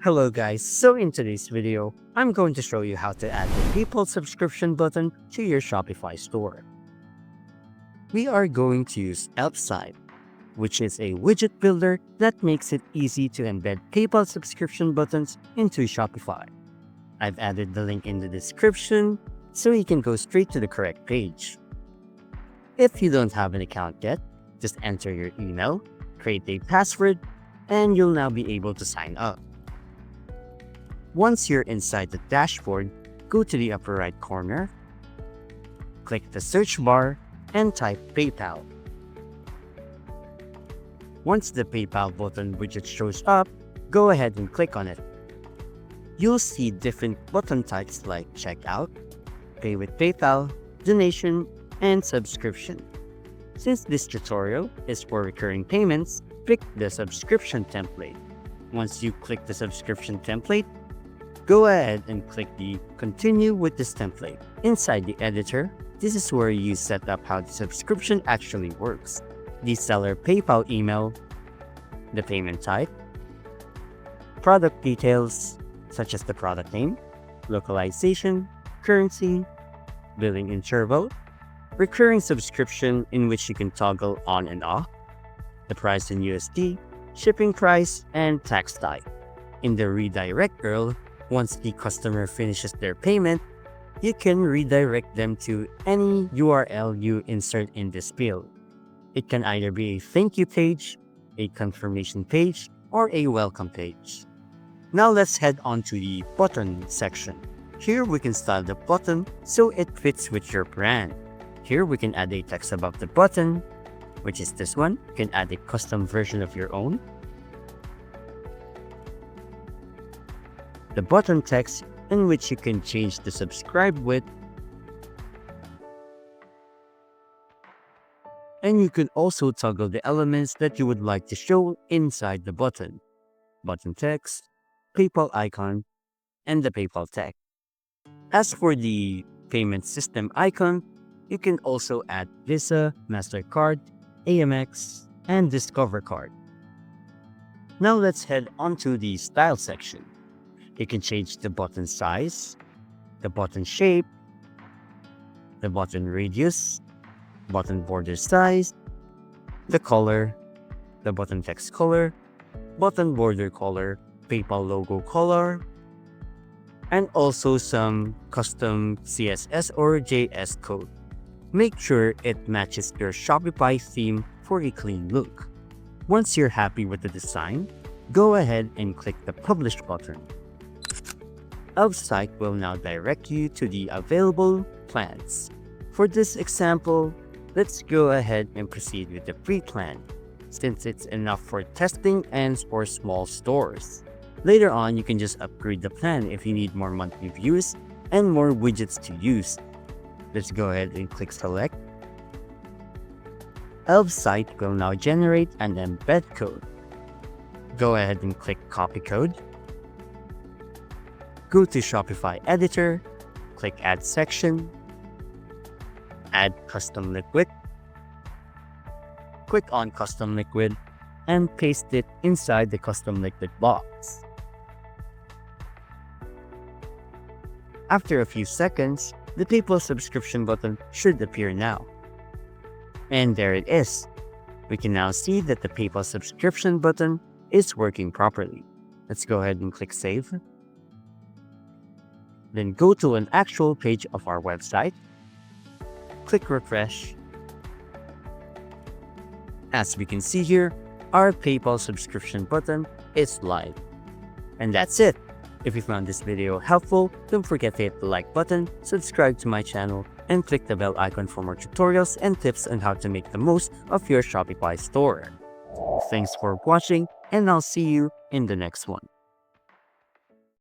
Hello guys, so in today's video, I'm going to show you how to add the PayPal subscription button to your Shopify store. We are going to use Elfside, which is a widget builder that makes it easy to embed PayPal subscription buttons into Shopify. I've added the link in the description so you can go straight to the correct page. If you don't have an account yet, just enter your email, create a password, and you'll now be able to sign up. Once you're inside the dashboard, go to the upper right corner, click the search bar, and type PayPal. Once the PayPal button widget shows up, go ahead and click on it. You'll see different button types like Checkout, Pay with PayPal, Donation, and Subscription. Since this tutorial is for recurring payments, pick the subscription template. Once you click the subscription template, go ahead and click the Continue with this template. Inside the editor, this is where you set up how the subscription actually works. The seller PayPal email, the payment type, product details such as the product name, localization, currency, billing interval, recurring subscription in which you can toggle on and off, the price in USD, shipping price, and tax type. In the redirect URL, once the customer finishes their payment, you can redirect them to any URL you insert in this field. It can either be a thank you page, a confirmation page, or a welcome page. Now let's head on to the button section. Here we can style the button so it fits with your brand. Here we can add a text above the button, which is this one. You can add a custom version of your own. The button text in which you can change the subscribe with, and you can also toggle the elements that you would like to show inside the button text, PayPal icon, and the PayPal tag. As for the payment system icon, you can also add Visa, MasterCard, Amex, and Discover card. Now let's head on to the style section. You can change the button size, the button shape, the button radius, button border size, the color, the button text color, button border color, PayPal logo color, and also some custom CSS or JS code. Make sure it matches your Shopify theme for a clean look. Once you're happy with the design, go ahead and click the Publish button. Elfside will now direct you to the available plans. For this example, let's go ahead and proceed with the free plan, since it's enough for testing and for small stores. Later on, you can just upgrade the plan if you need more monthly views and more widgets to use. Let's go ahead and click Select. Elfside will now generate an embed code. Go ahead and click Copy Code. Go to Shopify Editor, click Add Section, add Custom Liquid, click on Custom Liquid, and paste it inside the Custom Liquid box. After a few seconds, the PayPal subscription button should appear now. And there it is. We can now see that the PayPal subscription button is working properly. Let's go ahead and click Save. Then go to an actual page of our website. Click Refresh. As we can see here, our PayPal subscription button is live. And that's it. If you found this video helpful, don't forget to hit the like button, subscribe to my channel, and click the bell icon for more tutorials and tips on how to make the most of your Shopify store. Thanks for watching, and I'll see you in the next one.